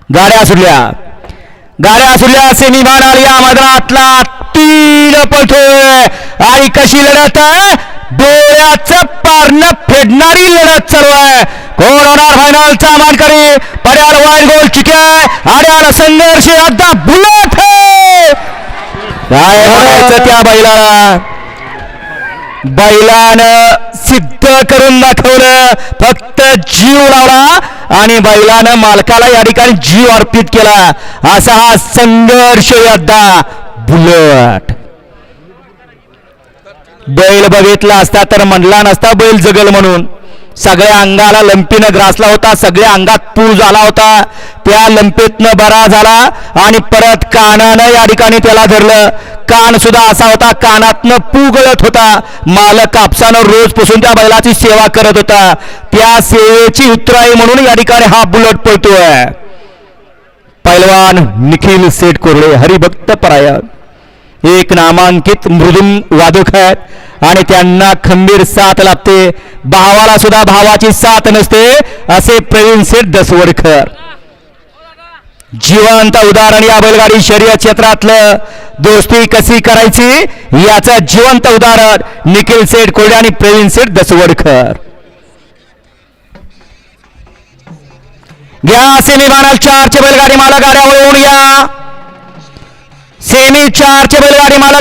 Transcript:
गाड्या सुटल्या सेमीफायनल आल्या मैदानातला 3 पळतोय आणि कशी लढत डोळ्याचं पारणं फेडणारी लढत चालू आहे. कोण होणार फायनलचा मानकरी? पर्याड वाईट गोल चिके आड्याला संघर्ष अद्दा बुलेट काय म्हणायचं त्या बैलानं सिद्ध करून दाखवलं. फक्त जीव लावला आणि बैलानं मालकाला या ठिकाणी जीव अर्पित केला. असा हा संघर्ष यद्दा बुलेट. बैल बघितला असता तर म्हणला नसता बैल जगल म्हणून. सगळ्या अंगाला लंपीनं ग्रासला होता, सगळ्या अंगात पू झाला होता. त्या लंपीतनं बरा झाला आणि परत कानानं या ठिकाणी त्याला धरलं. कान सुद्धा असा होता, कानातनं पू गळत होता. मालक कापसानं रोज पुसून त्या बैलाची सेवा करत होता. त्या सेवेची उत्तराई म्हणून या ठिकाणी हा बुलेट पळतोय. पैलवान निखिल सेठ कोरडे हरिभक्त परायण एक नामांकित मृदुंग वादक आहेत आणि त्यांना खंबीर साथ लाभते. भावाला सुद्धा भावाची साथ नसते असे प्रवीण सेठ दसवडकर. जिवंत उदाहरण या बैलगाडी शर्यत क्षेत्रातलं. दोस्ती कशी करायची याचं जिवंत उदाहरण निखिल सेठ कोरडे आणि प्रवीण सेठ दसवडकर. घ्या सेमीफायनल 4 चे बैलगाडी मालक गाड्यावर येऊन घ्या. सेमी 4 चे बैलगाडी मालक